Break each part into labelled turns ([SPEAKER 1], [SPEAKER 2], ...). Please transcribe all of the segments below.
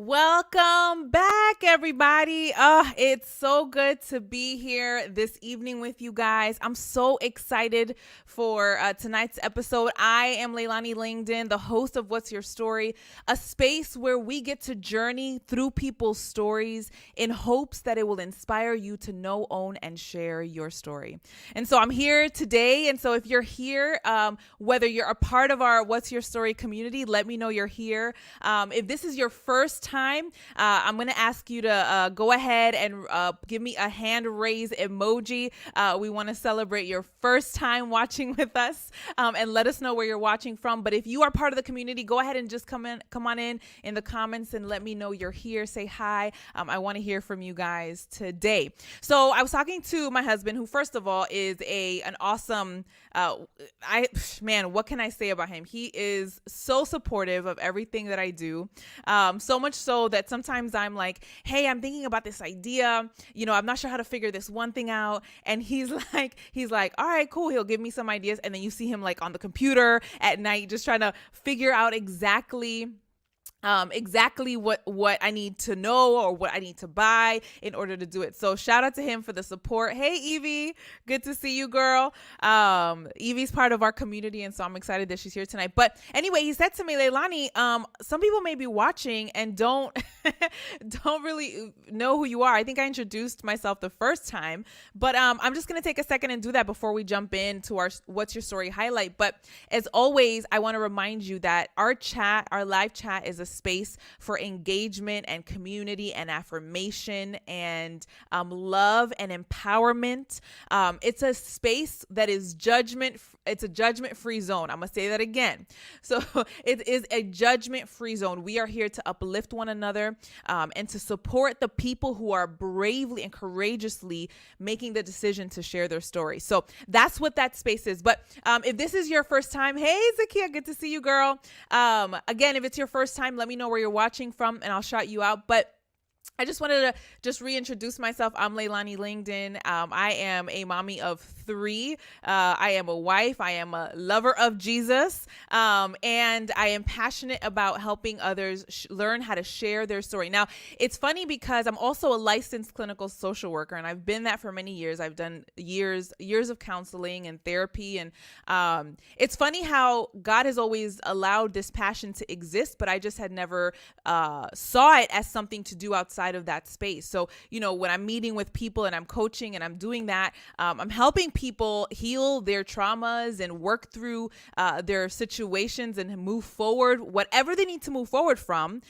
[SPEAKER 1] Welcome back, everybody. It's so good to be here this evening with you guys. I'm so excited for tonight's episode. I am Leilani Langdon, the host of What's Your Story, a space where we get to journey through people's stories in hopes that it will inspire you to know, own, and share your story. And so I'm here today. And so if you're here, whether you're a part of our What's Your Story community, let me know you're here. If this is your first time, I'm going to ask you to go ahead and give me a hand raise emoji. We want to celebrate your first time watching with us, and let us know where you're watching from. But if you are part of the community, go ahead and just come on in the comments and let me know you're here. Say hi. I want to hear from you guys today. So I was talking to my husband, who first of all is an awesome, what can I say about him? He is so supportive of everything that I do. So much so that sometimes I'm like, hey, I'm thinking about this idea. I'm not sure how to figure this one thing out. And he's like, all right, cool. He'll give me some ideas. And then you see him like on the computer at night, just trying to figure out exactly what I need to know or what I need to buy in order to do it. So shout out to him for the support. Hey, Evie, good to see you, girl. Evie's part of our community, and so I'm excited that she's here tonight. But anyway, he said to me, Leilani, some people may be watching and don't really know who you are. I think I introduced myself the first time, but I'm just going to take a second and do that before we jump into our What's Your Story highlight. But as always, I want to remind you that our live chat is a space for engagement and community and affirmation and love and empowerment. It's a space that is it's a judgment-free zone. I'm going to say that again. So it is a judgment-free zone. We are here to uplift one another and to support the people who are bravely and courageously making the decision to share their story. So that's what that space is. But if this is your first time, hey, Zakia, good to see you, girl. Again, if it's your first time, let me know where you're watching from and I'll shout you out. But I just wanted to just reintroduce myself. I'm Leilani Langdon. I am a mommy of 3. I am a wife. I am a lover of Jesus. And I am passionate about helping others learn how to share their story. Now, it's funny because I'm also a licensed clinical social worker, and I've been that for many years. I've done years of counseling and therapy. And it's funny how God has always allowed this passion to exist, but I just had never saw it as something to do outside of that space. So, when I'm meeting with people and I'm coaching and I'm doing that, I'm helping people heal their traumas and work through their situations and move forward, whatever they need to move forward from,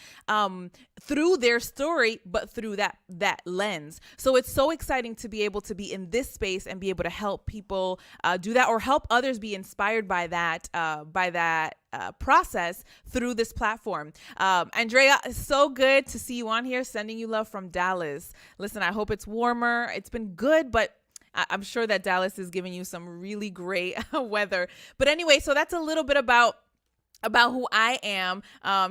[SPEAKER 1] through their story, but through that lens. So it's so exciting to be able to be in this space and be able to help people do that, or help others be inspired by that process through this platform. Andrea, it's so good to see you on here. Sending you love from Dallas. Listen, I hope it's warmer. It's been good, but I'm sure that Dallas is giving you some really great weather. But anyway, so that's a little bit about who I am.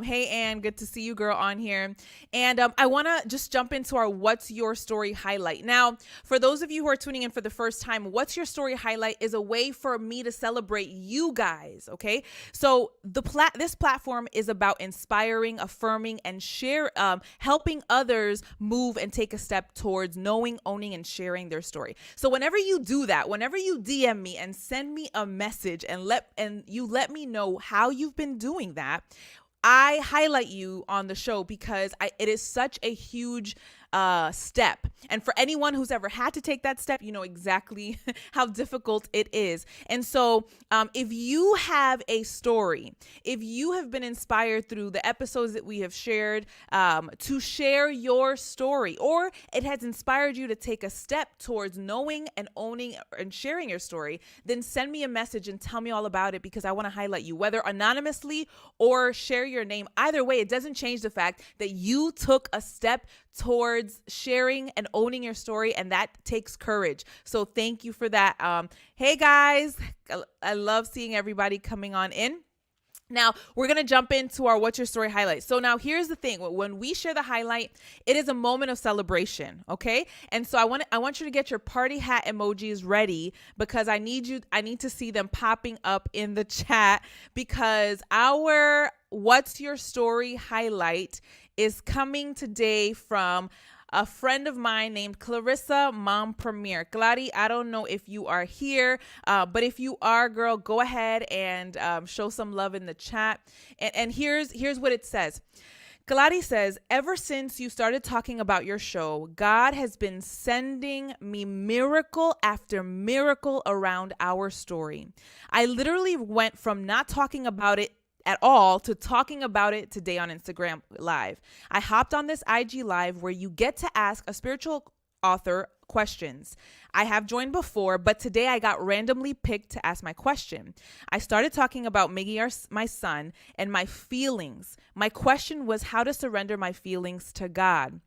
[SPEAKER 1] Hey, Ann, good to see you, girl, on here. And I want to just jump into our What's Your Story highlight. Now, for those of you who are tuning in for the first time, What's Your Story highlight is a way for me to celebrate you guys, okay? So this platform is about inspiring, affirming, and helping others move and take a step towards knowing, owning, and sharing their story. So whenever you do that, whenever you DM me and send me a message and you let me know how you've been doing that, I highlight you on the show because it is such a huge step. And for anyone who's ever had to take that step, you know exactly how difficult it is. And so if you have a story, if you have been inspired through the episodes that we have shared to share your story, or it has inspired you to take a step towards knowing and owning and sharing your story, then send me a message and tell me all about it, because I want to highlight you, whether anonymously or share your name. Either way, it doesn't change the fact that you took a step towards sharing and owning your story, and that takes courage. So thank you for that. Hey guys, I love seeing everybody coming on in. Now, we're going to jump into our What's Your Story highlight. So now here's the thing. When we share the highlight, it is a moment of celebration, okay? And so I want you to get your party hat emojis ready, because I need to see them popping up in the chat, because our What's Your Story highlight is coming today from a friend of mine named Clarissa Mom Premier. Clary, I don't know if you are here, but if you are, girl, go ahead and show some love in the chat. And here's what it says. Clary says, ever since you started talking about your show, God has been sending me miracle after miracle around our story. I literally went from not talking about it at all to talking about it today on Instagram Live. I hopped on this IG Live where you get to ask a spiritual author questions. I have joined before, but today I got randomly picked to ask my question. I started talking about Miggy, my son, and my feelings. My question was how to surrender my feelings to God.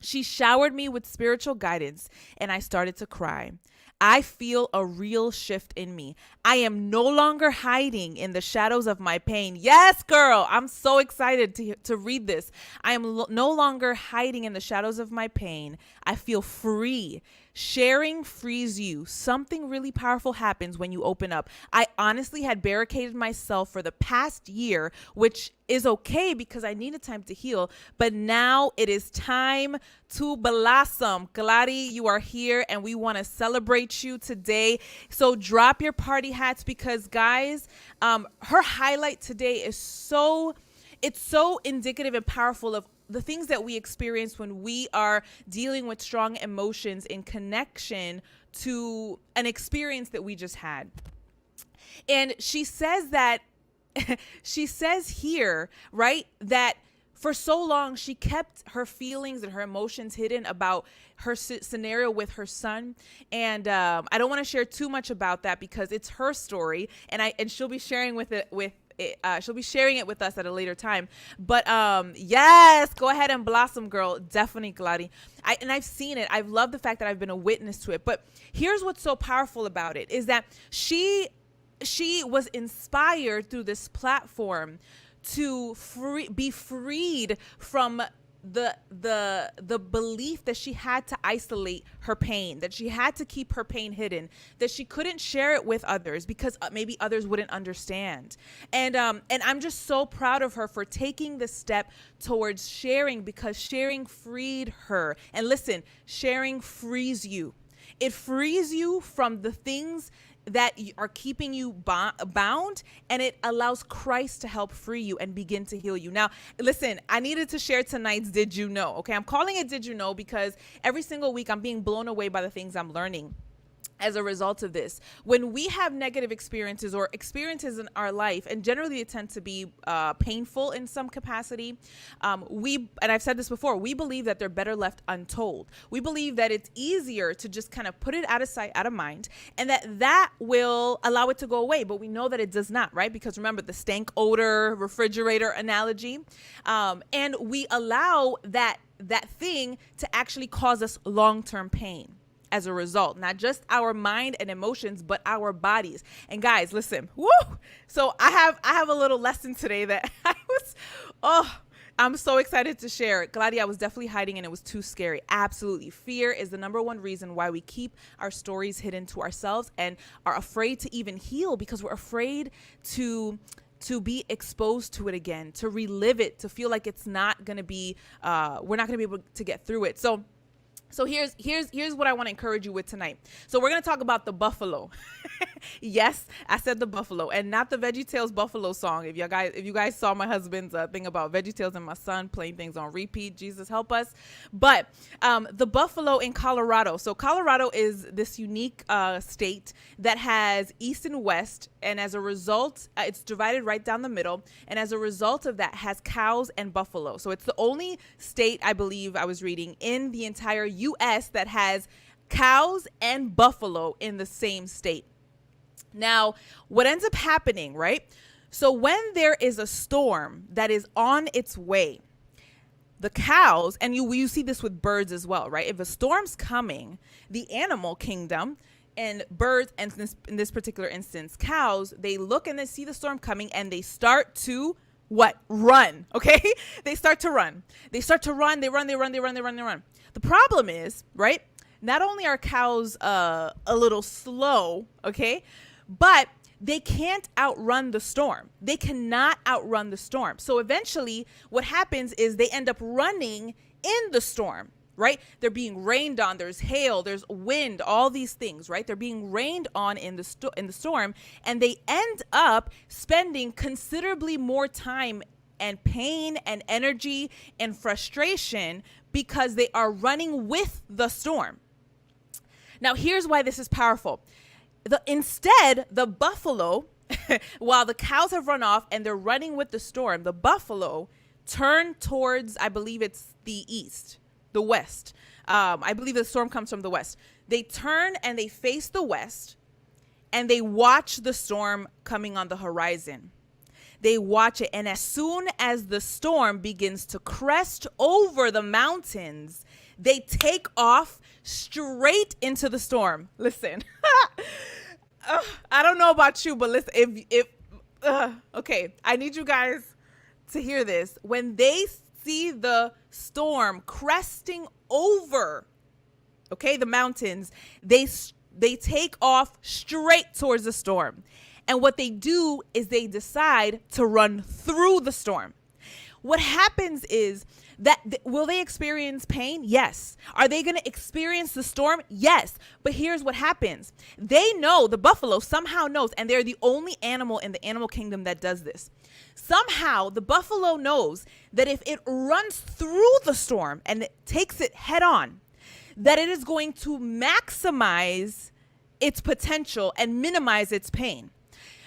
[SPEAKER 1] She showered me with spiritual guidance, and I started to cry. I feel a real shift in me. I am no longer hiding in the shadows of my pain. Yes, girl, I'm so excited to read this. I am no longer hiding in the shadows of my pain. I feel free. Sharing frees you. Something really powerful happens when you open up. I honestly had barricaded myself for the past year, which is okay because I needed time to heal. But now it is time to blossom. Clary, you are here and we want to celebrate you today. So drop your party hats because, guys, her highlight today is so indicative and powerful of the things that we experience when we are dealing with strong emotions in connection to an experience that we just had. And she says that, she says here, right, that for so long she kept her feelings and her emotions hidden about her scenario with her son. And I don't want to share too much about that because it's her story, and she'll be sharing she'll be sharing it with us at a later time. But yes, go ahead and blossom, girl. Definitely, Clary. I've seen it. I've loved the fact that I've been a witness to it. But here's what's so powerful about it is that she was inspired through this platform to be freed from the belief that she had to isolate her pain, that she had to keep her pain hidden, that she couldn't share it with others because maybe others wouldn't understand. And I'm just so proud of her for taking the step towards sharing, because sharing freed her. And listen, sharing frees you. It frees you from the things that are keeping you bound, and it allows Christ to help free you and begin to heal you. Now, listen, I needed to share tonight's Did You Know? Okay, I'm calling it Did You Know because every single week I'm being blown away by the things I'm learning as a result of this. When we have negative experiences or experiences in our life, and generally they tend to be painful in some capacity, and I've said this before, we believe that they're better left untold. We believe that it's easier to just kind of put it out of sight, out of mind, and that will allow it to go away. But we know that it does not, right? Because remember the stank odor refrigerator analogy, and we allow that thing to actually cause us long-term pain as a result, not just our mind and emotions, but our bodies. And guys, listen, woo! So I have a little lesson today that I'm so excited to share. Claudia, I was definitely hiding and it was too scary. Absolutely. Fear is the number one reason why we keep our stories hidden to ourselves and are afraid to even heal, because we're afraid to be exposed to it again, to relive it, to feel like it's not going to be, we're not going to be able to get through it. So here's what I want to encourage you with tonight. So we're going to talk about the buffalo. Yes, I said the buffalo, and not the VeggieTales buffalo song. If you guys saw my husband's thing about VeggieTales and my son playing things on repeat, Jesus help us. But the buffalo in Colorado. So Colorado is this unique state that has east and west, and as a result, it's divided right down the middle. And as a result of that, has cows and buffalo. So it's the only state, I believe I was reading, in the entire U.S. that has cows and buffalo in the same state. Now, what ends up happening, right? So when there is a storm that is on its way, the cows, and you see this with birds as well, right? If a storm's coming, the animal kingdom and birds, and in this particular instance, cows, they look and they see the storm coming and they start to run. Okay. They start to run. They run. The problem is, right? Not only are cows a little slow, okay, but they can't outrun the storm. They cannot outrun the storm. So eventually what happens is they end up running in the storm, right? They're being rained on. There's hail, there's wind, all these things, right? They're being rained on in the storm, and they end up spending considerably more time and pain and energy and frustration because they are running with the storm. Now, here's why this is powerful. Instead, the buffalo, while the cows have run off and they're running with the storm, the buffalo turn towards, I believe it's the east, the west. I believe the storm comes from the west. They turn and they face the west, and they watch the storm coming on the horizon. They watch it, and as soon as the storm begins to crest over the mountains, they take off straight into the storm. Listen, I don't know about you, but listen, okay, I need you guys to hear this. When they see the storm cresting over, okay, the mountains, they take off straight towards the storm. And what they do is they decide to run through the storm. What happens is that will they experience pain? Yes. Are they going to experience the storm? Yes. But here's what happens. They know, the buffalo somehow knows, and they're the only animal in the animal kingdom that does this. Somehow the buffalo knows that if it runs through the storm and it takes it head on, that it is going to maximize its potential and minimize its pain.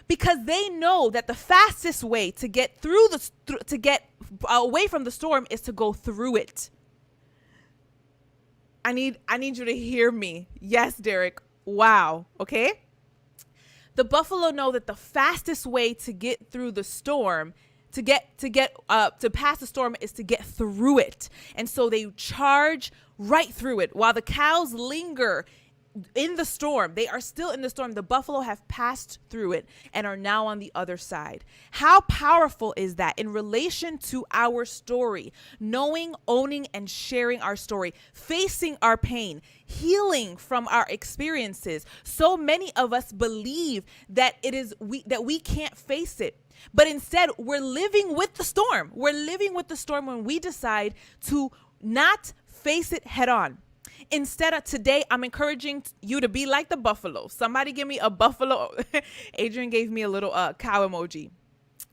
[SPEAKER 1] Because they know that the fastest way to get to get away from the storm is to go through it. I need you to hear me. Yes, Derek. Wow. Okay. The buffalo know that the fastest way to get through the storm, to pass the storm, is to get through it. And so they charge right through it, while the cows linger in the storm. They are still in the storm. The buffalo have passed through it and are now on the other side. How powerful is that in relation to our story? Knowing, owning, and sharing our story, facing our pain, healing from our experiences. So many of us believe that that we can't face it. But instead, we're living with the storm. We're living with the storm when we decide to not face it head on. Instead of today, I'm encouraging you to be like the buffalo. Somebody give me a buffalo. Adrian gave me a little cow emoji.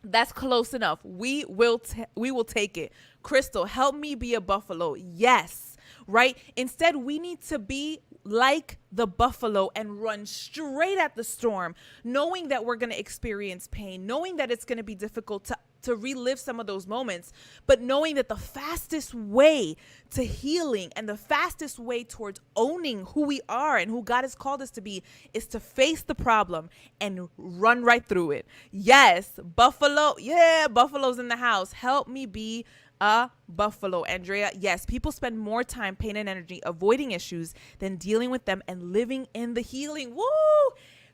[SPEAKER 1] That's close enough. We will take it. Crystal, help me be a buffalo. Yes, right? Instead, we need to be like the buffalo and run straight at the storm, knowing that we're going to experience pain, knowing that it's going to be difficult to relive some of those moments, but knowing that the fastest way to healing and the fastest way towards owning who we are and who God has called us to be is to face the problem and run right through it. Yes, buffalo. Yeah, buffalo's in the house. Help me be a buffalo, Andrea. Yes, people spend more time, pain, and energy avoiding issues than dealing with them and living in the healing. Woo!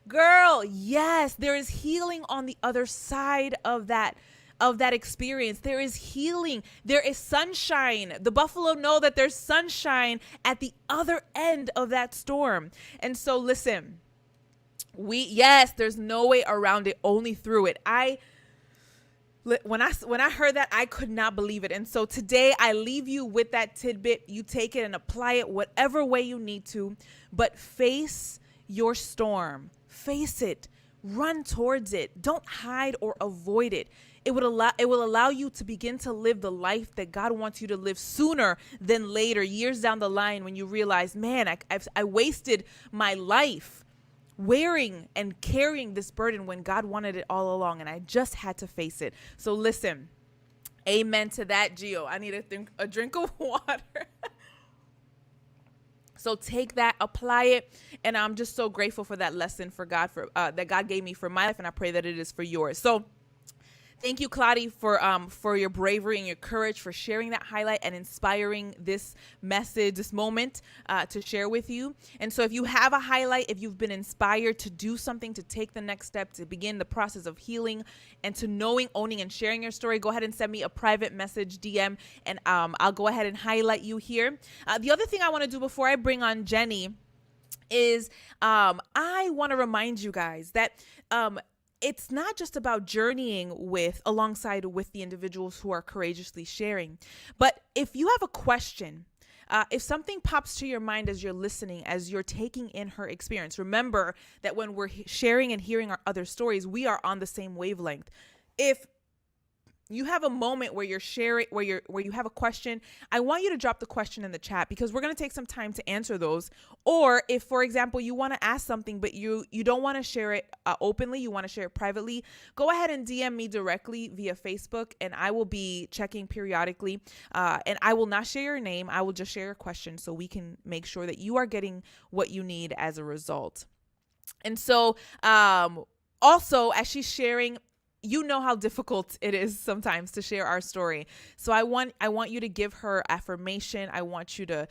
[SPEAKER 1] Girl, yes, there is healing on the other side of that experience. There is healing. There is sunshine. The buffalo know that there's sunshine at the other end of that storm. And so listen, there's no way around it, only through it. When I heard that, I could not believe it. And so today I leave you with that tidbit. You take it and apply it whatever way you need to, but face your storm. Face it. Run towards it. Don't hide or avoid it. It will allow you to begin to live the life that God wants you to live sooner than later, years down the line, when you realize, man, I wasted my life wearing and carrying this burden when God wanted it all along, and I just had to face it. So listen, amen to that, Gio. I need a drink of water. So take that, apply it, and I'm just so grateful for that lesson that God gave me for my life, and I pray that it is for yours. So thank you, Claudia, for your bravery and your courage, for sharing that highlight and inspiring this message, this moment to share with you. And so if you have a highlight, if you've been inspired to do something, to take the next step, to begin the process of healing and to knowing, owning, and sharing your story, go ahead and send me a private message, DM, and I'll go ahead and highlight you here. The other thing I want to do before I bring on Jenny is I want to remind you guys that it's not just about journeying alongside with the individuals who are courageously sharing, but if you have a question, if something pops to your mind as you're listening, as you're taking in her experience, remember that when we're sharing and hearing our other stories, we are on the same wavelength. If you have a moment where you're sharing, where you have a question, I want you to drop the question in the chat, because we're going to take some time to answer those. Or if, for example, you want to ask something but you don't want to share it openly, you want to share it privately, go ahead and DM me directly via Facebook, and I will be checking periodically, and I will not share your name. I will just share your question so we can make sure that you are getting what you need as a result. And so also, as she's sharing, you know how difficult it is sometimes to share our story. So I want you to give her affirmation. I want you to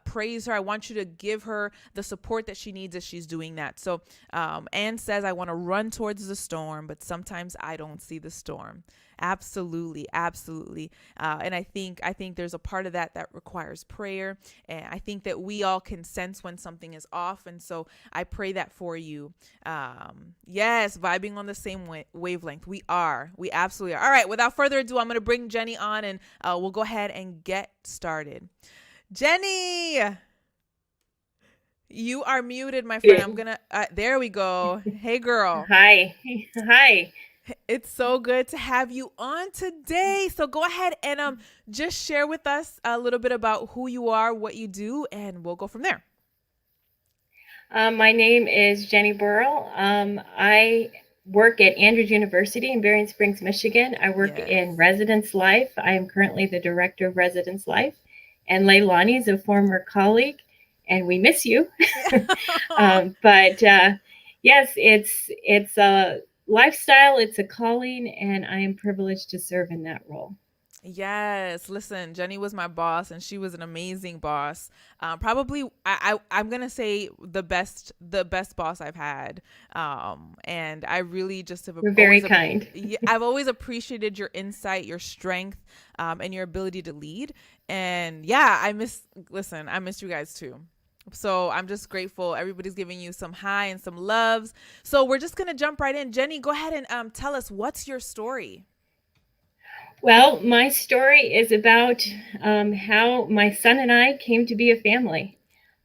[SPEAKER 1] praise her. I want you to give her the support that she needs as she's doing that. So Anne says, I want to run towards the storm, but sometimes I don't see the storm. Absolutely, absolutely. And I think there's a part of that requires prayer. And I think that we all can sense when something is off. And so I pray that for you. Yes, vibing on the same wavelength. We absolutely are. All right, without further ado, I'm going to bring Jenny on, and we'll go ahead and get started. Jenny, you are muted, my friend. I'm going to, there we go. Hey, girl.
[SPEAKER 2] Hi. Hi.
[SPEAKER 1] It's so good to have you on today. So go ahead and just share with us a little bit about who you are, what you do, and we'll go from there.
[SPEAKER 2] My name is Jenny Burrill. I work at Andrews University in Berrien Springs, Michigan. I work in residence life. I am currently the director of residence life. And Leilani is a former colleague, and we miss you. But yes, it's a lifestyle, it's a calling, and I am privileged to serve in that role.
[SPEAKER 1] Yes, listen, Jenny was my boss, and she was an amazing boss. Probably, I'm gonna say the best boss I've had. And I really just have
[SPEAKER 2] You're very kind.
[SPEAKER 1] I've always appreciated your insight, your strength, and your ability to lead. And yeah, I miss you guys too. So I'm just grateful. Everybody's giving you some hi and some loves. So we're just gonna jump right in. Jenny, go ahead and tell us, what's your story?
[SPEAKER 2] Well, my story is about how my son and I came to be a family.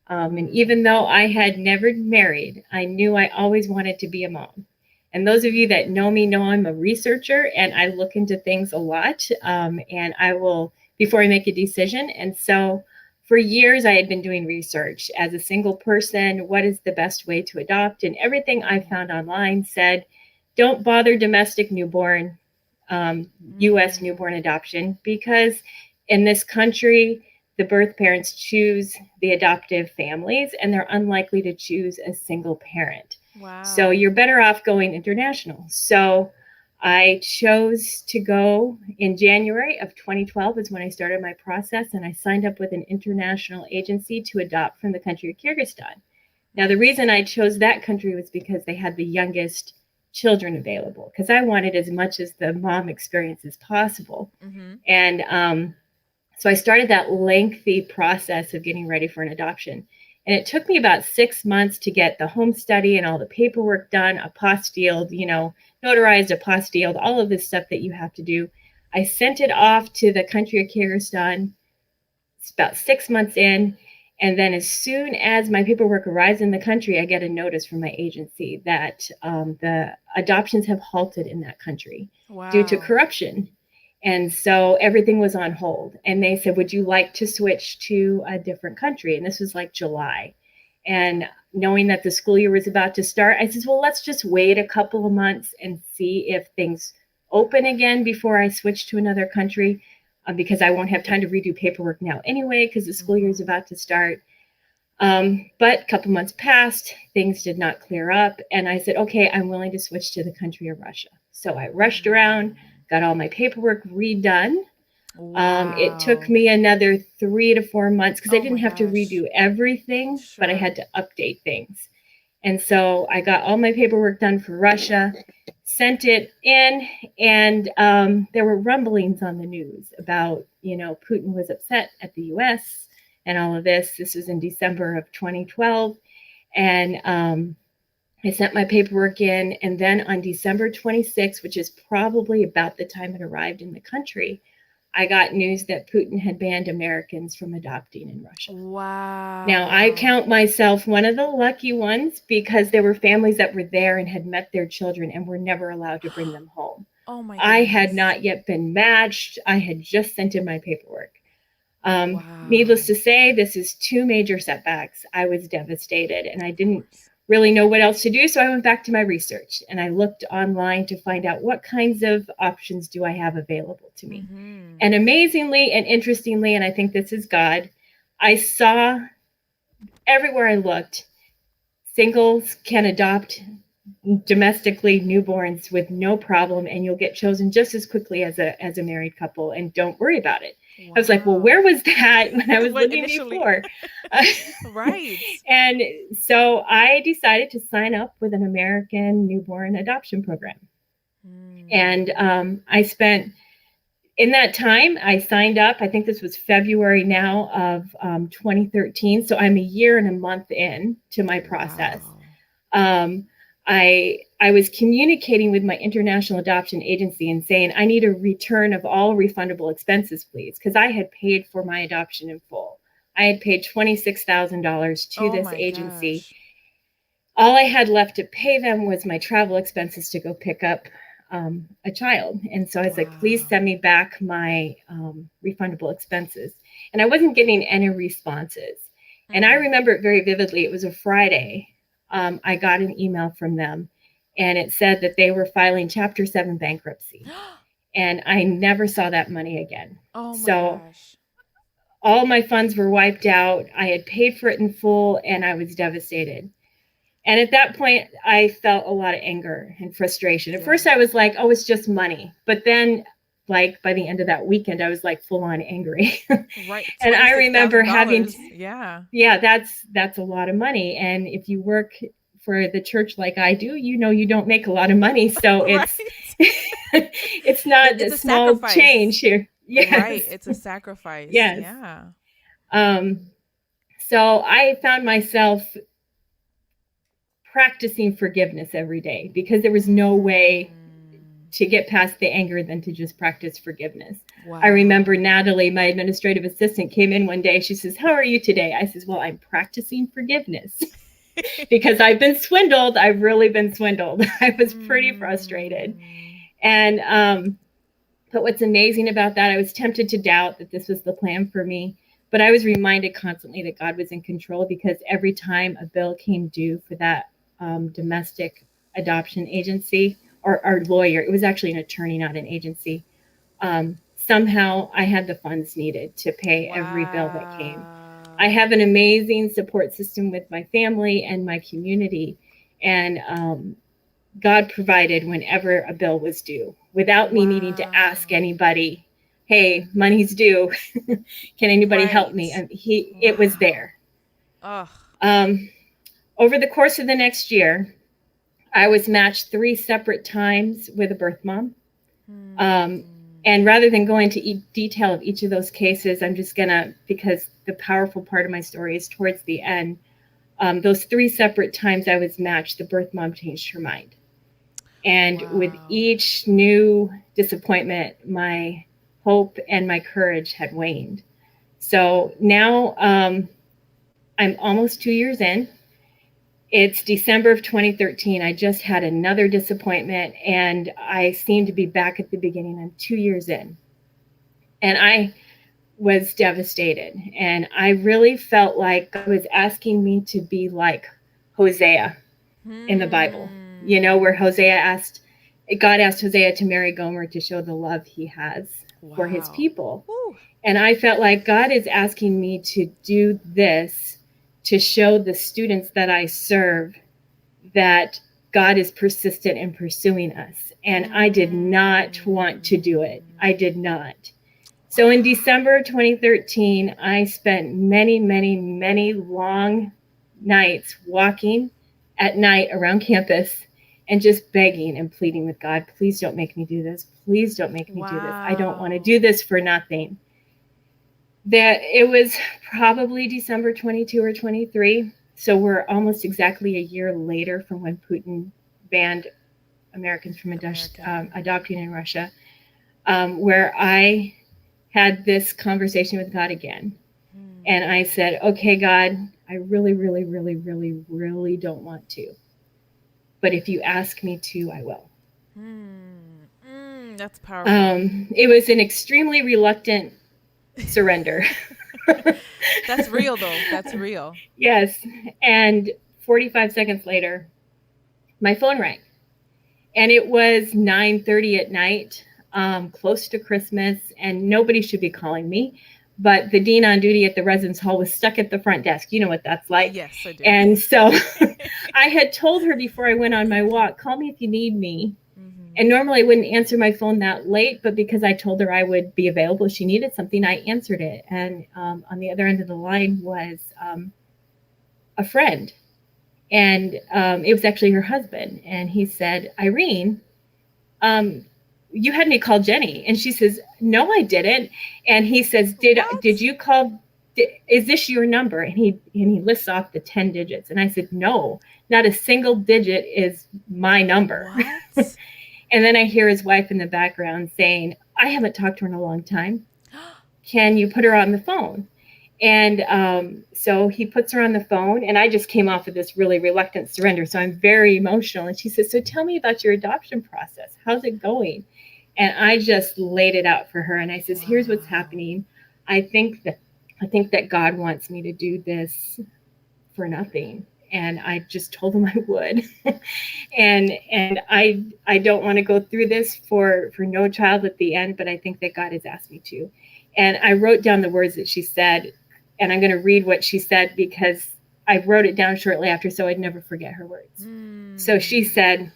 [SPEAKER 2] And even though I had never married, I knew I always wanted to be a mom. And those of you that know me know I'm a researcher, and I look into things a lot. And I will, before I make a decision. And so for years, I had been doing research as a single person. What is the best way to adopt? And everything I found online said, don't bother domestic newborn, U.S. newborn adoption, because in this country, the birth parents choose the adoptive families, and they're unlikely to choose a single parent.
[SPEAKER 1] Wow.
[SPEAKER 2] So you're better off going international. So I chose to go in January of 2012 is when I started my process, and I signed up with an international agency to adopt from the country of Kyrgyzstan. Now, the reason I chose that country was because they had the youngest children available, because I wanted as much as the mom experience as possible.
[SPEAKER 1] Mm-hmm.
[SPEAKER 2] And so I started that lengthy process of getting ready for an adoption. And it took me about 6 months to get the home study and all the paperwork done, apostilled, notarized, apostilled, all of this stuff that you have to do. I sent it off to the country of Kyrgyzstan. It's about 6 months in. And then as soon as my paperwork arrives in the country, I get a notice from my agency that the adoptions have halted in that country due to corruption. And so everything was on hold. And they said, would you like to switch to a different country? And this was like July. And knowing that the school year was about to start, I said, well, let's just wait a couple of months and see if things open again before I switch to another country, because I won't have time to redo paperwork now anyway, because the school year is about to start. But a couple months passed, things did not clear up. And I said, okay, I'm willing to switch to the country of Russia. So I rushed around, got all my paperwork redone.
[SPEAKER 1] Wow.
[SPEAKER 2] It took me another 3 to 4 months because I didn't have to redo everything, but I had to update things. And so I got all my paperwork done for Russia, sent it in, and there were rumblings on the news about, Putin was upset at the U.S. and all of this. This was in December of 2012. And I sent my paperwork in, and then on December 26th, which is probably about the time it arrived in the country, I got news that Putin had banned Americans from adopting in Russia.
[SPEAKER 1] Wow.
[SPEAKER 2] Now, I count myself one of the lucky ones because there were families that were there and had met their children and were never allowed to bring them home.
[SPEAKER 1] Oh my
[SPEAKER 2] I had
[SPEAKER 1] goodness.
[SPEAKER 2] not yet been matched. I had just sent in my paperwork.
[SPEAKER 1] Wow.
[SPEAKER 2] Needless to say, this is two major setbacks. I was devastated and I
[SPEAKER 1] Of
[SPEAKER 2] didn't
[SPEAKER 1] course.
[SPEAKER 2] really know what else to do. So I went back to my research and I looked online to find out what kinds of options do I have available to me.
[SPEAKER 1] Mhm.
[SPEAKER 2] And amazingly and interestingly, and I think this is God, I saw everywhere I looked, singles can adopt domestically newborns with no problem, and you'll get chosen just as quickly as a married couple, and don't worry about it.
[SPEAKER 1] Wow.
[SPEAKER 2] I was like, well, where was that when I was
[SPEAKER 1] What
[SPEAKER 2] looking
[SPEAKER 1] initially?
[SPEAKER 2] before?
[SPEAKER 1] Right.
[SPEAKER 2] And so I decided to sign up with an American newborn adoption program. And I spent, in that time, I signed up, I think this was February now of 2013. So I'm a year and a month in to my process.
[SPEAKER 1] Wow.
[SPEAKER 2] I was communicating with my international adoption agency and saying, I need a return of all refundable expenses, please, because I had paid for my adoption in full. I had paid $26,000 to this agency.
[SPEAKER 1] Gosh.
[SPEAKER 2] All I had left to pay them was my travel expenses to go pick up a child. And so I was like, please send me back my refundable expenses. And I wasn't getting any responses. And I remember it very vividly. It was a Friday. I got an email from them and it said that they were filing Chapter 7 bankruptcy. And I never saw that money again.
[SPEAKER 1] Oh my
[SPEAKER 2] so
[SPEAKER 1] gosh.
[SPEAKER 2] all my funds were wiped out. I had paid for it in full and I was devastated. And at that point, I felt a lot of anger and frustration. At first, I was like, oh, it's just money. But then, like, by the end of that weekend, I was like full on angry.
[SPEAKER 1] Right.
[SPEAKER 2] And I remember having,
[SPEAKER 1] yeah,
[SPEAKER 2] that's a lot of money. And if you work for the church like I do, you know, you don't make a lot of money. So it's, it's not a small sacrifice. Change here.
[SPEAKER 1] Yes. Right. It's a sacrifice.
[SPEAKER 2] Yes.
[SPEAKER 1] Yeah.
[SPEAKER 2] So I found myself practicing forgiveness every day because there was no way to get past the anger than to just practice forgiveness. Wow. I remember Natalie, my administrative assistant, came in one day. She says, how are you today? I says, well, I'm practicing forgiveness because I've been swindled. I've really been swindled. I was pretty frustrated. And, but what's amazing about that, I was tempted to doubt that this was the plan for me. But I was reminded constantly that God was in control because every time a bill came due for that domestic adoption agency or our lawyer, it was actually an attorney, not an agency. Somehow I had the funds needed to pay every bill that came. I have an amazing support system with my family and my community. And God provided whenever a bill was due without me needing to ask anybody, hey, money's due. Can anybody help me? And it was there. Over the course of the next year, I was matched 3 separate times with a birth mom. And rather than go into detail of each of those cases, I'm just gonna, because the powerful part of my story is towards the end, those 3 separate times I was matched, the birth mom changed her mind. And with each new disappointment, my hope and my courage had waned. So now I'm almost 2 years in. It's December of 2013. I just had another disappointment and I seem to be back at the beginning. I'm 2 years in. And I was devastated. And I really felt like God was asking me to be like Hosea in the Bible. You know, where God asked Hosea to marry Gomer to show the love he has for his people. And I felt like God is asking me to do this to show the students that I serve that God is persistent in pursuing us. And I did not want to do it. I did not. So in December 2013, I spent many, many, many long nights walking at night around campus and just begging and pleading with God, please don't make me do this. Please don't make me do this. I don't want to do this for nothing. That it was probably December 22 or 23. So we're almost exactly a year later from when Putin banned Americans from
[SPEAKER 1] American.
[SPEAKER 2] adopting in Russia, where I had this conversation with God again. And
[SPEAKER 1] Hmm.
[SPEAKER 2] I said, okay, God, I really, really, really, really, really don't want to. But if you ask me to, I will.
[SPEAKER 1] Hmm. That's powerful.
[SPEAKER 2] It was an extremely reluctant surrender.
[SPEAKER 1] That's real though. That's real.
[SPEAKER 2] Yes. And 45 seconds later, my phone rang. And it was 9:30 at night, close to Christmas, and nobody should be calling me. But the dean on duty at the residence hall was stuck at the front desk. You know what that's like.
[SPEAKER 1] Yes, I do.
[SPEAKER 2] And so I had told her before I went on my walk, call me if you need me.
[SPEAKER 1] Hmm.
[SPEAKER 2] And normally I wouldn't answer my phone that late, but because I told her I would be available if she needed something, I answered it. And on the other end of the line was a friend. And it was actually her husband. And he said, Irene, um, you had me call Jenny. And she says, no, I didn't. And he says, did
[SPEAKER 1] What?
[SPEAKER 2] you call? Is this your number? And he lists off the 10 digits. And I said, no, not a single digit is my number.
[SPEAKER 1] What?
[SPEAKER 2] And then I hear his wife in the background saying, I haven't talked to her in a long time. Can you put her on the phone? And so he puts her on the phone, and I just came off of this really reluctant surrender. So I'm very emotional. And she says, so tell me about your adoption process. How's it going? And I just laid it out for her. And I says, here's what's
[SPEAKER 1] Wow.
[SPEAKER 2] happening. I think that I think that God wants me to do this for nothing. And I just told him I would. And I don't want to go through this for no child at the end, but I think that God has asked me to. And I wrote down the words that she said, and I'm going to read what she said because I wrote it down shortly after so I'd never forget her words. So she
[SPEAKER 1] Hmm.
[SPEAKER 2] said,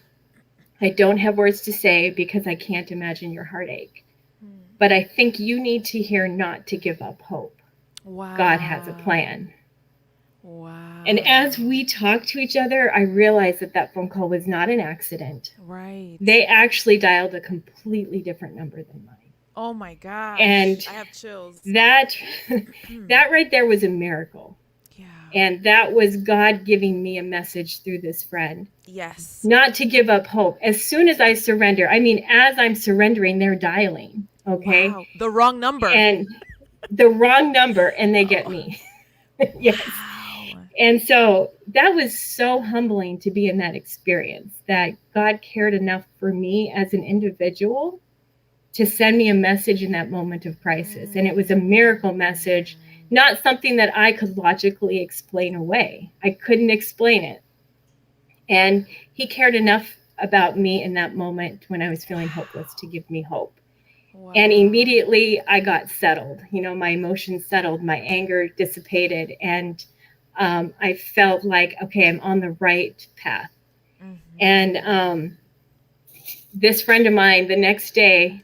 [SPEAKER 2] I don't have words to say because I can't imagine your heartache,
[SPEAKER 1] Hmm.
[SPEAKER 2] but I think you need to hear not to give up hope. God has a
[SPEAKER 1] Wow.
[SPEAKER 2] plan. And as
[SPEAKER 1] Wow.
[SPEAKER 2] we talked to each other, I realized that that phone call was not an accident.
[SPEAKER 1] Right.
[SPEAKER 2] They actually dialed a completely different number than mine.
[SPEAKER 1] Oh my gosh.
[SPEAKER 2] And
[SPEAKER 1] I have chills.
[SPEAKER 2] that that right there was a miracle.
[SPEAKER 1] Yeah.
[SPEAKER 2] And that was God giving me a message through this friend.
[SPEAKER 1] Yes.
[SPEAKER 2] Not to give up hope. As soon as I surrender, I mean, as I'm surrendering, they're dialing. Okay.
[SPEAKER 1] Wow. The wrong number.
[SPEAKER 2] And the wrong number, and they get
[SPEAKER 1] Oh.
[SPEAKER 2] me. Yes.
[SPEAKER 1] Wow.
[SPEAKER 2] And so that was so humbling to be in that experience that God cared enough for me as an individual to send me a message in that moment of crisis. And it was a miracle message,
[SPEAKER 1] Mm.
[SPEAKER 2] not something that I could logically explain away. I couldn't explain it. And He cared enough about me in that moment when I was feeling hopeless to
[SPEAKER 1] Wow.
[SPEAKER 2] give me hope. And
[SPEAKER 1] Wow.
[SPEAKER 2] immediately I got settled. You know, my emotions settled, my anger dissipated, and I felt like, okay, I'm on the right path. And
[SPEAKER 1] Hmm.
[SPEAKER 2] this friend of mine, the next day,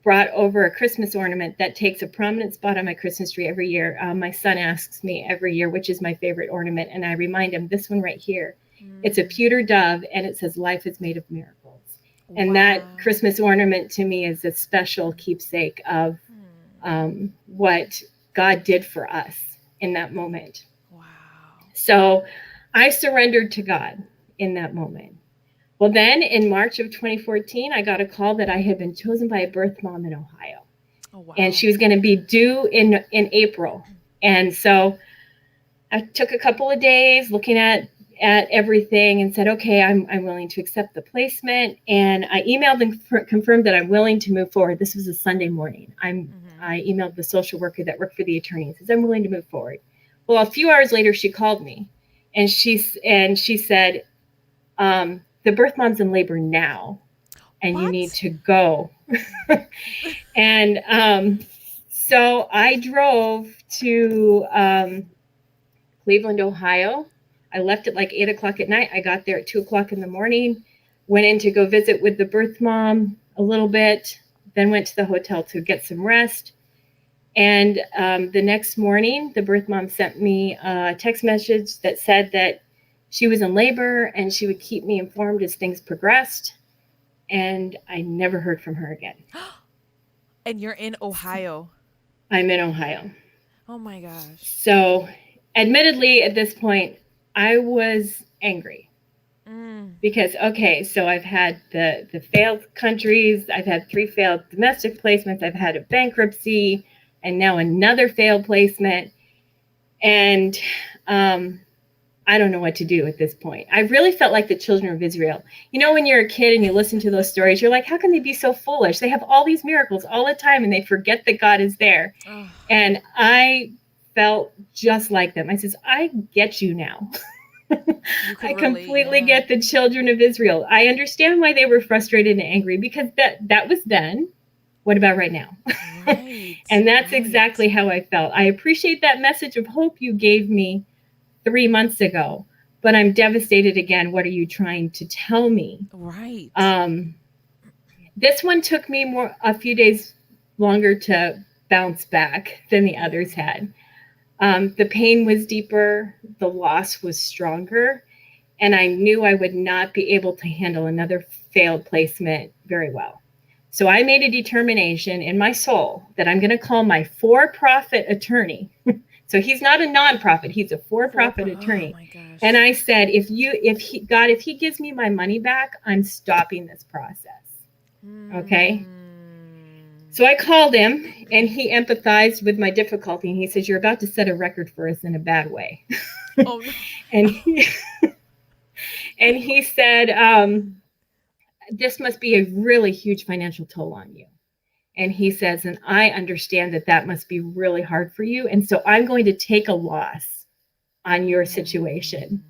[SPEAKER 2] brought over a Christmas ornament that takes a prominent spot on my Christmas tree every year. My son asks me every year which is my favorite ornament, and I remind him this one right here. It's a
[SPEAKER 1] Mm.
[SPEAKER 2] pewter dove, and it says, "Life is made of miracles." And that
[SPEAKER 1] Wow.
[SPEAKER 2] Christmas ornament to me is a special keepsake of
[SPEAKER 1] Hmm.
[SPEAKER 2] what God did for us in that moment.
[SPEAKER 1] Wow.
[SPEAKER 2] So I surrendered to God in that moment. Well, then in March of 2014, I got a call that I had been chosen by a birth mom in Ohio,
[SPEAKER 1] Oh
[SPEAKER 2] and
[SPEAKER 1] wow.
[SPEAKER 2] she was going to be due in April. And so I took a couple of days looking at everything and said, okay, I'm willing to accept the placement. And I emailed and confirmed that I'm willing to move forward. This was a Sunday morning.
[SPEAKER 1] Hmm.
[SPEAKER 2] I emailed the social worker that worked for the attorney and says, I'm willing to move forward. Well, a few hours later, she called me, and she said, the birth mom's in labor now, and you need
[SPEAKER 1] What?
[SPEAKER 2] to go. And so I drove to Cleveland, Ohio. I left at like 8 o'clock at night. I got there at 2 o'clock in the morning, went in to go visit with the birth mom a little bit, then went to the hotel to get some rest. And the next morning, the birth mom sent me a text message that said that she was in labor and she would keep me informed as things progressed. And I never heard from her again.
[SPEAKER 1] And you're in Ohio.
[SPEAKER 2] I'm in Ohio.
[SPEAKER 1] Oh my gosh.
[SPEAKER 2] So, admittedly, at this point, I was angry because, okay, so I've had the failed countries, I've had 3 failed domestic placements, I've had a bankruptcy, and now another failed placement. And I don't know what to do at this point. I really felt like the children of Israel. You know, when you're a kid and you listen to those stories, you're like, how can they be so foolish? They have all these miracles all the time and they forget that God is there.
[SPEAKER 1] Oh.
[SPEAKER 2] And I felt just like them. I says, I get you now. I completely get the children of Israel. I understand why they were frustrated and angry, because that was then. What about right now?
[SPEAKER 1] Right.
[SPEAKER 2] And that's exactly how I felt. I appreciate that message of hope you gave me 3 months ago, but I'm devastated again. What are you trying to tell me?
[SPEAKER 1] Right.
[SPEAKER 2] This one took me a few days longer to bounce back than the others had. The pain was deeper, the loss was stronger, and I knew I would not be able to handle another failed placement very well. So I made a determination in my soul that I'm going to call my for-profit attorney. So he's not a nonprofit; he's a for-profit attorney.
[SPEAKER 1] Oh my gosh.
[SPEAKER 2] And I said, if he gives me my money back, I'm stopping this process. Okay. So I called him, and he empathized with my difficulty, and he says, "You're about to set a record for us in a bad way."
[SPEAKER 1] Oh no.
[SPEAKER 2] and he said, this must be a really huge financial toll on you. And he says, and I understand that must be really hard for you. And so I'm going to take a loss on your situation.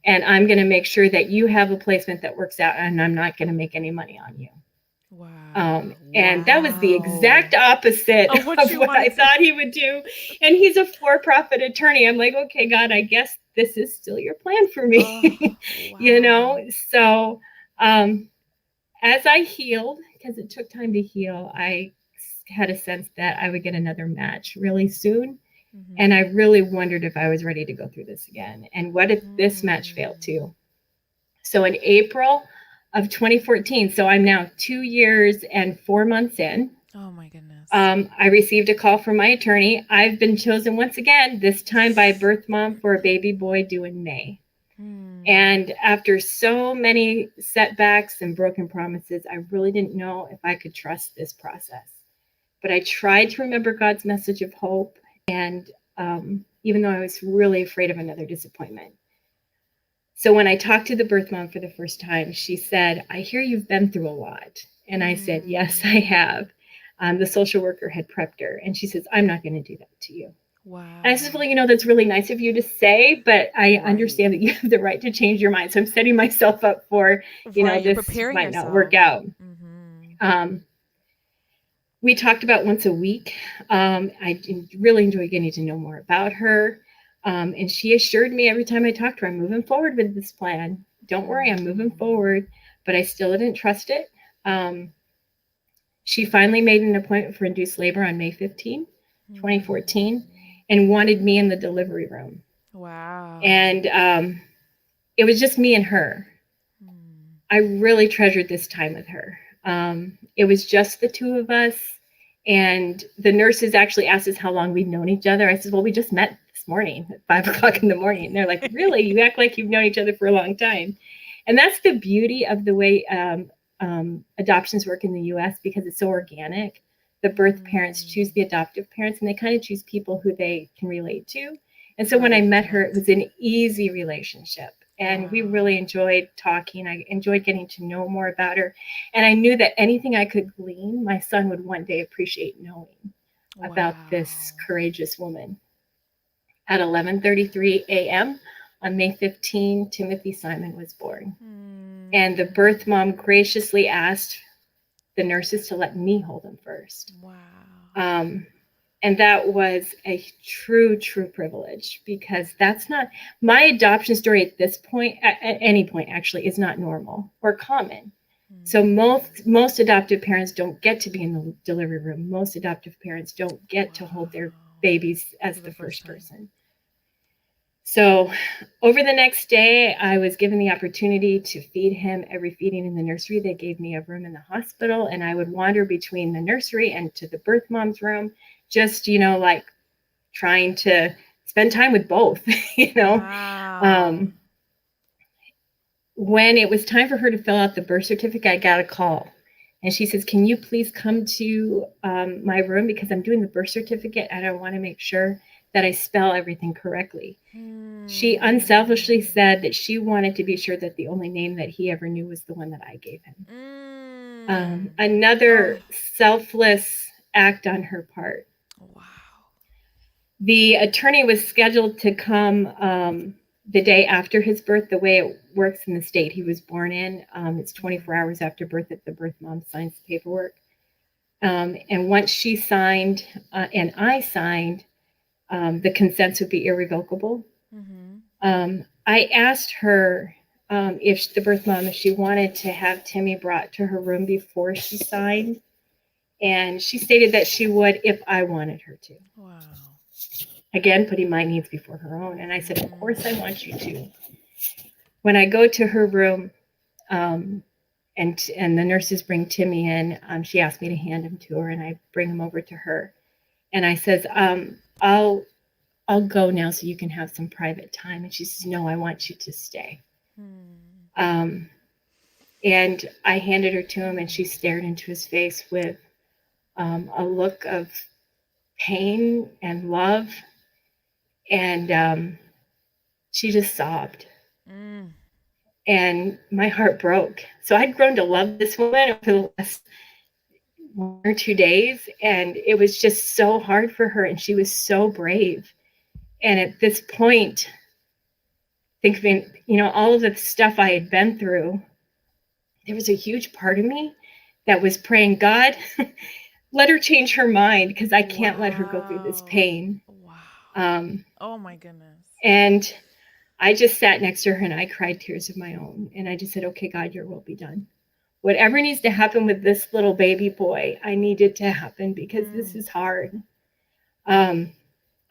[SPEAKER 2] And I'm going to make sure that you have a placement that works out, and I'm not going to make any money on you.
[SPEAKER 1] Wow.
[SPEAKER 2] And that was the exact opposite of what I thought he would do. And he's a for-profit attorney. I'm like, okay, God, I guess this is still your plan for me.
[SPEAKER 1] Wow.
[SPEAKER 2] You know? So as I healed, because it took time to heal, I had a sense that I would get another match really soon. And I really wondered if I was ready to go through this again. And what if this match failed too? So in April of 2014, so I'm now 2 years and 4 months in.
[SPEAKER 1] Oh my goodness.
[SPEAKER 2] I received a call from my attorney. I've been chosen once again, this time by a birth mom for a baby boy due in May. And after so many setbacks and broken promises, I really didn't know if I could trust this process. But I tried to remember God's message of hope. And even though I was really afraid of another disappointment. So when I talked to the birth mom for the first time, she said, I hear you've been through a lot. And I said, yes, I have. The social worker had prepped her. And she says, I'm not going to do that to you.
[SPEAKER 1] Wow.
[SPEAKER 2] And I said, well, you know, that's really nice of you to say, but I understand that you have the right to change your mind. So I'm setting myself up for, you know, this might not work out. We talked about once a week. I really enjoy getting to know more about her. And she assured me every time I talked to her, I'm moving forward with this plan. Don't worry, I'm moving forward. But I still didn't trust it. She finally made an appointment for induced labor on May 15, 2014, and wanted me in the delivery room.
[SPEAKER 1] Wow.
[SPEAKER 2] And it was just me and her. I really treasured this time with her. It was just the two of us. And the nurses actually asked us how long we'd known each other. I said, well, we just met this morning at 5 o'clock in the morning. And they're like, really? You act like you've known each other for a long time. And that's the beauty of the way adoptions work in the U.S. because it's so organic. The birth parents choose the adoptive parents, and they kind of choose people who they can relate to. And so when I met her, it was an easy relationship. And we really enjoyed talking. I enjoyed getting to know more about her. And I knew that anything I could glean, my son would one day appreciate knowing about this courageous woman. At 11:33 a.m. on May 15, Timothy Simon was born. And the birth mom graciously asked the nurses to let me hold him first. Wow. And that was a true privilege, because that's not my adoption story at this point, at any point actually, is not normal or common. So most adoptive parents don't get to be in the delivery room. Most adoptive parents don't get to hold their babies as the first person. So over the next day, I was given the opportunity to feed him every feeding in the nursery. They gave me a room in the hospital, and I would wander between the nursery and to the birth mom's room, just, you know, like trying to spend time with both, you know.
[SPEAKER 1] Wow.
[SPEAKER 2] Um, when it was time for her to fill out the birth certificate, I got a call. And she says, "Can you please come to my room because I'm doing the birth certificate and I want to make sure that I spell everything correctly." She unselfishly
[SPEAKER 1] Mm.
[SPEAKER 2] said that she wanted to be sure that the only name that he ever knew was the one that I gave him.
[SPEAKER 1] Mm.
[SPEAKER 2] Another
[SPEAKER 1] Oh,
[SPEAKER 2] selfless act on her part.
[SPEAKER 1] wow.
[SPEAKER 2] The attorney was scheduled to come the day after his birth. The way it works in the state he was born in, it's 24
[SPEAKER 1] Mhm.
[SPEAKER 2] hours after birth that the birth mom signs the paperwork. And once she signed and I signed, the consents would be irrevocable.
[SPEAKER 1] Mhm.
[SPEAKER 2] I asked her if the birth mom, if she wanted to have Timmy brought to her room before she signed, and she stated that she would if I wanted her to.
[SPEAKER 1] Wow.
[SPEAKER 2] Again, putting my needs before her own. And I said, "Of course, I
[SPEAKER 1] Mhm.
[SPEAKER 2] want you to." When I go to her room, um, and the nurses bring Timmy in, she asked me to hand him to her, and I bring him over to her, and I says, "I'll go now so you can have some private time." And she says, "No, I want you to stay."
[SPEAKER 1] Hmm.
[SPEAKER 2] Um, and I handed her to him, and she stared into his face with a look of pain and love, and she just sobbed.
[SPEAKER 1] Mm.
[SPEAKER 2] And my heart broke. So I'd grown to love this woman over the last 1 or 2 days, and it was just so hard for her, and she was so brave. And at this point, thinking, all of the stuff I had been through, there was a huge part of me that was praying, "God, let her change her mind because I can't let her go through this
[SPEAKER 1] Wow.
[SPEAKER 2] pain."
[SPEAKER 1] Wow.
[SPEAKER 2] Um,
[SPEAKER 1] Oh my goodness.
[SPEAKER 2] and I just sat next to her and I cried tears of my own. And I just said, "Okay, God, your will be done. Whatever needs to happen with this little baby boy, I need it to happen because this
[SPEAKER 1] Mm.
[SPEAKER 2] is hard." Um,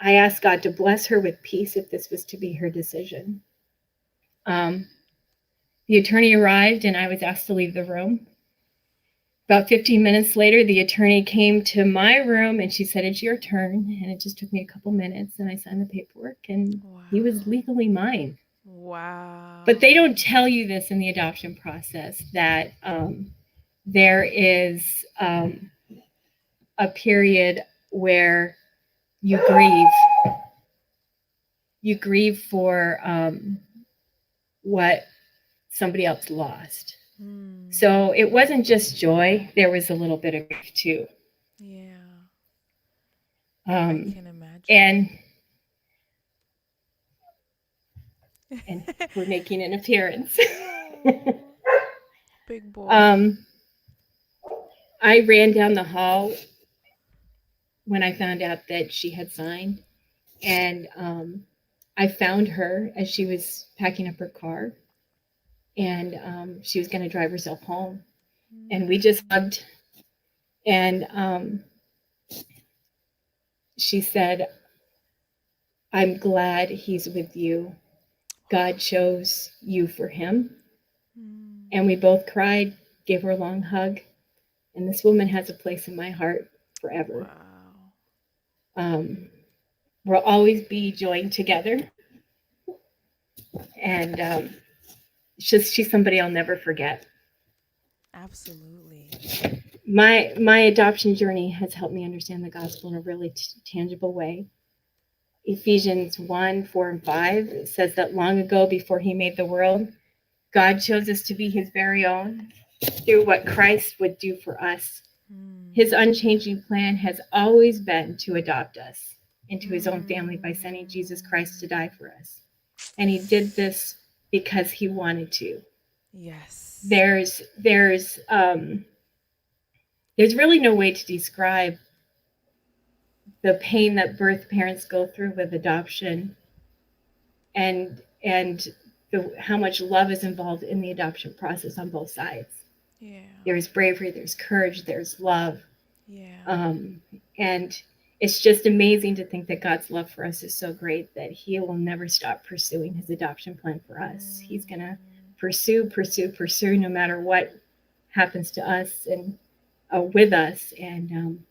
[SPEAKER 2] I asked God to bless her with peace if this was to be her decision. Um, the attorney arrived and I was asked to leave the room. About 15 minutes later, the attorney came to my room and she said, "It's your turn." And it just took me a couple minutes and I signed the paperwork and he was
[SPEAKER 1] Wow.
[SPEAKER 2] legally mine. But they
[SPEAKER 1] Wow.
[SPEAKER 2] don't tell you this in the adoption process that there is a period where you grieve. You grieve for what somebody else lost.
[SPEAKER 1] Hmm.
[SPEAKER 2] So it wasn't just joy, there was a little bit of grief too.
[SPEAKER 1] Yeah. I
[SPEAKER 2] Um,
[SPEAKER 1] can imagine.
[SPEAKER 2] and and we're making an appearance.
[SPEAKER 1] Oh, big boy.
[SPEAKER 2] um, I ran down the hall when I found out that she had signed, and I found her as she was packing up her car, and she was going to drive herself home, and we just
[SPEAKER 1] Mm.
[SPEAKER 2] hugged, and she said, "I'm glad he's with you. God chose you for him."
[SPEAKER 1] Mm.
[SPEAKER 2] And we both cried, gave her a long hug, and this woman has a place in my heart forever.
[SPEAKER 1] Wow.
[SPEAKER 2] Um, we'll always be joined together, and she's somebody I'll never forget.
[SPEAKER 1] Absolutely.
[SPEAKER 2] My adoption journey has helped me understand the gospel in a really tangible way. Ephesians 1:4 and 5 says that long ago, before he made the world, God chose us to be his very own through what Christ would do for us.
[SPEAKER 1] Mm.
[SPEAKER 2] His unchanging plan has always been to adopt us into his own family by sending Jesus Christ to
[SPEAKER 1] Mm.
[SPEAKER 2] die for us. And he did this because he wanted to.
[SPEAKER 1] Yes.
[SPEAKER 2] There's really no way to describe the pain that birth parents go through with adoption, and how much love is involved in the adoption process on both sides.
[SPEAKER 1] Yeah.
[SPEAKER 2] There's bravery, there's courage, there's love.
[SPEAKER 1] Yeah.
[SPEAKER 2] Um, and it's just amazing to think that God's love for us is so great that he will never stop pursuing his adoption plan for us. He's going to
[SPEAKER 1] Mm.
[SPEAKER 2] pursue, pursue, pursue no matter what happens to us and with us. And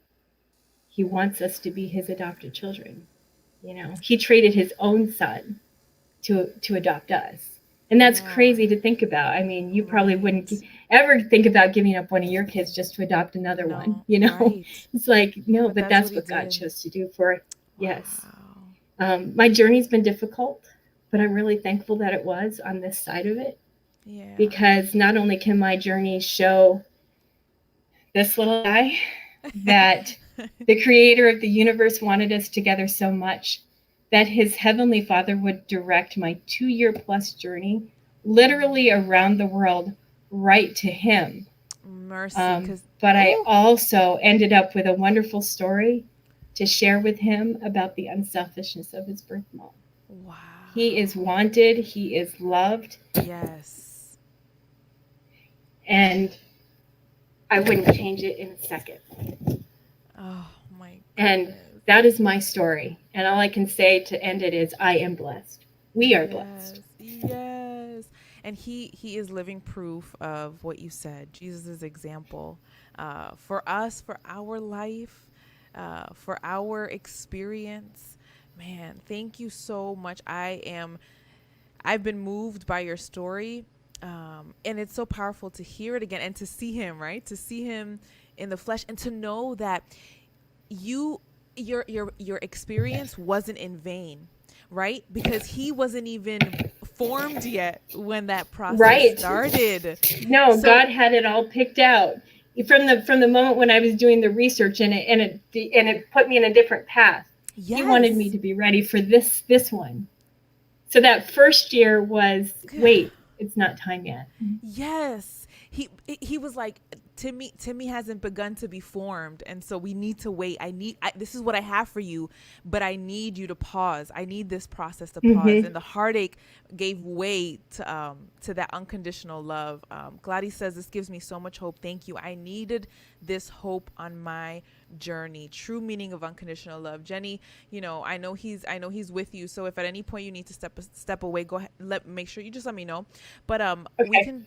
[SPEAKER 2] he wants us to be his adopted children. He traded his own son to adopt us. And that's
[SPEAKER 1] Yeah.
[SPEAKER 2] crazy to think about. I mean, you probably wouldn't
[SPEAKER 1] Right.
[SPEAKER 2] ever think about giving up one of your kids just to adopt another one,
[SPEAKER 1] No.
[SPEAKER 2] you know?
[SPEAKER 1] Right.
[SPEAKER 2] It's like, no,
[SPEAKER 1] But
[SPEAKER 2] but
[SPEAKER 1] that's what
[SPEAKER 2] that's
[SPEAKER 1] he
[SPEAKER 2] what God
[SPEAKER 1] did.
[SPEAKER 2] chose to do for, yes.
[SPEAKER 1] Wow.
[SPEAKER 2] My journey's been difficult, but I'm really thankful that it was on this side of it,
[SPEAKER 1] Yeah.
[SPEAKER 2] because not only can my journey show this little guy that the creator of the universe wanted us together so much that his heavenly father would direct my 2 year plus journey literally around the world right to him.
[SPEAKER 1] Mercy, cause
[SPEAKER 2] But I
[SPEAKER 1] oh
[SPEAKER 2] also ended up with a wonderful story to share with him about the unselfishness of his birth mom. He is
[SPEAKER 1] wow.
[SPEAKER 2] wanted, he is loved,
[SPEAKER 1] Yes.
[SPEAKER 2] and I wouldn't change it in a second.
[SPEAKER 1] Oh my
[SPEAKER 2] And
[SPEAKER 1] goodness.
[SPEAKER 2] that is my story. And all I can say to end it is I am blessed. We are blessed.
[SPEAKER 1] Yes. Yes. And he is living proof of what you said. Jesus' example for us, for our life, for our experience. Man, thank you so much. I've been moved by your story. And it's so powerful to hear it again and to see him, right? To see him in the flesh and to know that you your experience wasn't in vain, right? Because he wasn't even formed yet when that process
[SPEAKER 2] Right.
[SPEAKER 1] started.
[SPEAKER 2] No,
[SPEAKER 1] So
[SPEAKER 2] God had it all picked out from the moment when I was doing the research, and it put me in a different path. He wanted me
[SPEAKER 1] yes.
[SPEAKER 2] to be ready for this one. So that first year was, wait, it's not time yet.
[SPEAKER 1] Yes. He was like, Timmy hasn't begun to be formed, and so we need to wait. This is what I have for you, but I need you to pause. I need this process to pause.
[SPEAKER 2] Mm-hmm.
[SPEAKER 1] And the heartache gave way to that unconditional love. Gladys says, this gives me so much hope. Thank you. I needed this hope on my journey. True meaning of unconditional love. Jenny, I know he's with you. So if at any point you need to step away, go ahead. Make sure you just let me know. But we
[SPEAKER 2] Okay.
[SPEAKER 1] can.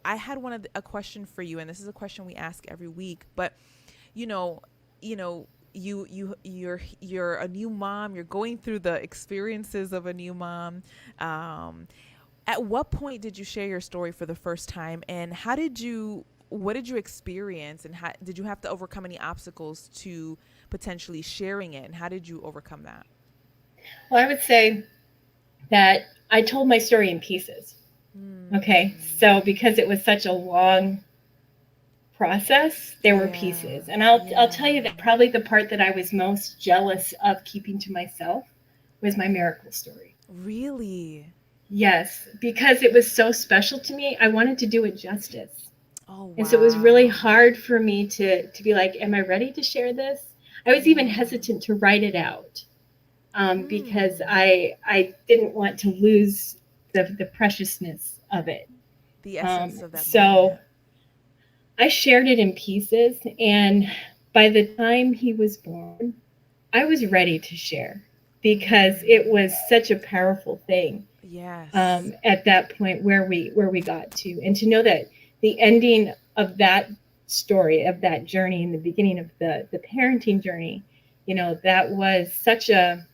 [SPEAKER 1] I had a question for you, and this is a question we ask every week. But you know, you know, you're a new mom. You're going through the experiences of a new mom. Um, at what point did you share your story for the first time, and what did you experience, and how did you have to overcome any obstacles to potentially sharing it, and how did you overcome that?
[SPEAKER 2] Well, I would say that I told my story in pieces. Okay.
[SPEAKER 1] Mm,
[SPEAKER 2] So because it was such a long process, there were
[SPEAKER 1] yeah,
[SPEAKER 2] pieces. And I'll tell
[SPEAKER 1] yeah.
[SPEAKER 2] you that probably the part that I was most jealous of keeping to myself was my miracle story.
[SPEAKER 1] Really?
[SPEAKER 2] Yes, because it was so special to me, I wanted to do it justice.
[SPEAKER 1] Oh,
[SPEAKER 2] And so it was really
[SPEAKER 1] wow.
[SPEAKER 2] hard for me to be like, am I ready to share this? I was even
[SPEAKER 1] Yeah.
[SPEAKER 2] hesitant to write it out, because
[SPEAKER 1] Mm.
[SPEAKER 2] I didn't want to lose the preciousness of it.
[SPEAKER 1] The essence of that
[SPEAKER 2] So
[SPEAKER 1] moment.
[SPEAKER 2] I shared it in pieces, and by the time he was born, I was ready to share because it
[SPEAKER 1] Mm.
[SPEAKER 2] was such a powerful thing,
[SPEAKER 1] Yes.
[SPEAKER 2] at that point where we got to, and to know that the ending of that story, of that journey, in the beginning of the parenting journey, that was such a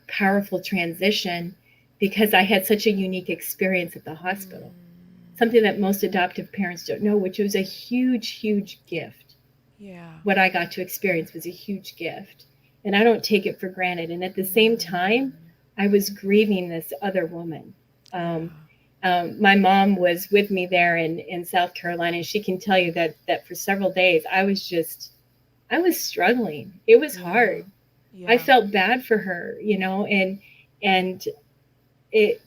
[SPEAKER 2] powerful transition because I had such a unique experience at the hospital,
[SPEAKER 1] Mm.
[SPEAKER 2] something that most adoptive parents don't know, which was a huge, huge gift.
[SPEAKER 1] Yeah.
[SPEAKER 2] What I got to experience was a huge gift. And I don't take it for granted. And at the same time,
[SPEAKER 1] Mm.
[SPEAKER 2] I was grieving this other woman. Um,
[SPEAKER 1] Yeah.
[SPEAKER 2] my mom was with me there in South Carolina, and she can tell you that for several days I was struggling. It was
[SPEAKER 1] Yeah.
[SPEAKER 2] hard. I
[SPEAKER 1] Yeah.
[SPEAKER 2] felt bad for her, and it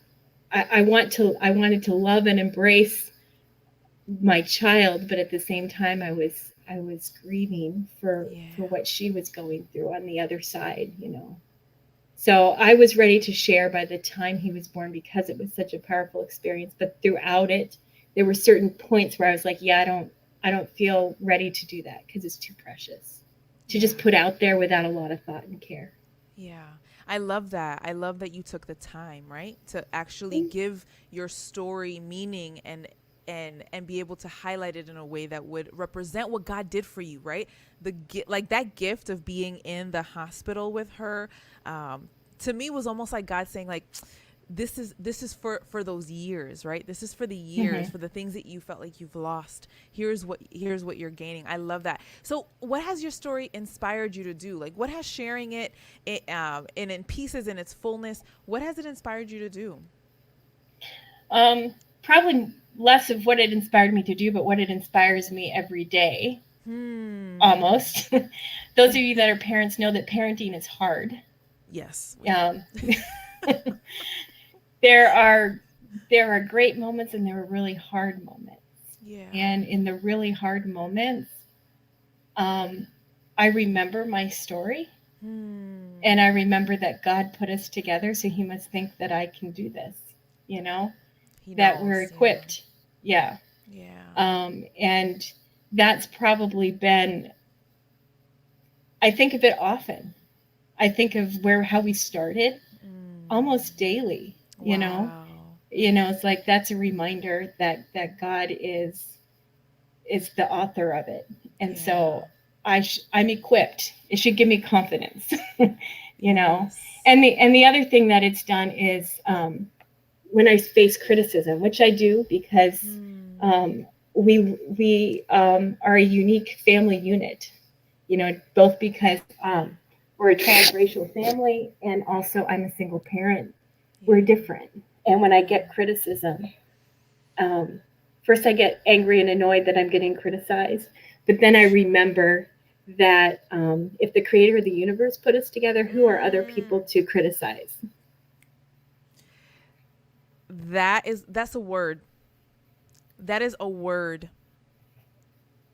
[SPEAKER 2] I wanted to love and embrace my child, but at the same time I was grieving for
[SPEAKER 1] Yeah.
[SPEAKER 2] what she was going through on the other side. So I was ready to share by the time he was born because it was such a powerful experience. But throughout it, there were certain points where I was like, yeah, I don't feel ready to do that because it's too precious to
[SPEAKER 1] Yeah.
[SPEAKER 2] just put out there without a lot of thought and care.
[SPEAKER 1] Yeah. I love that. I love that you took the time, right? To actually give your story meaning and be able to highlight it in a way that would represent what God did for you, right? Like that gift of being in the hospital with her, to me was almost like God saying like, this is for those years, right? This is for the years,
[SPEAKER 2] Hmm.
[SPEAKER 1] for the things that you felt like you've lost. Here's what you're gaining. I love that. So what has your story inspired you to do? Like, what has sharing and in pieces in its fullness, what has it inspired you to do?
[SPEAKER 2] Probably less of what it inspired me to do, but what it inspires me every day,
[SPEAKER 1] Hmm.
[SPEAKER 2] almost. Those of you that are parents know that parenting is hard.
[SPEAKER 1] Yes, we know.
[SPEAKER 2] Um, there are there are great moments and there are really hard moments.
[SPEAKER 1] Yeah.
[SPEAKER 2] And in the really hard moments, um, I remember my story,
[SPEAKER 1] Hmm.
[SPEAKER 2] and I remember that God put us together, so He must think that I can do this. You know,
[SPEAKER 1] He
[SPEAKER 2] that we're
[SPEAKER 1] knows. Yeah.
[SPEAKER 2] equipped. Yeah.
[SPEAKER 1] Yeah.
[SPEAKER 2] And that's probably been, I think of it often. I think of how we started almost
[SPEAKER 1] Mm.
[SPEAKER 2] daily, you know.
[SPEAKER 1] Wow.
[SPEAKER 2] It's like that's a reminder that God is the author of it. And
[SPEAKER 1] Yeah.
[SPEAKER 2] so I'm equipped. It should give me confidence, you know.
[SPEAKER 1] Yes.
[SPEAKER 2] And the other thing that it's done is, when I face criticism, which I do because,
[SPEAKER 1] Hmm.
[SPEAKER 2] um, we are a unique family unit, both because, we're a transracial family, and also I'm a single parent. We're
[SPEAKER 1] Yeah.
[SPEAKER 2] different, and when I
[SPEAKER 1] Yeah.
[SPEAKER 2] get criticism, um, first I get angry and annoyed that I'm getting criticized, but then I
[SPEAKER 1] Sure.
[SPEAKER 2] remember that, if the creator of the universe put us together, who are other people
[SPEAKER 1] Mm.
[SPEAKER 2] to criticize?
[SPEAKER 1] That's a word. That is a word.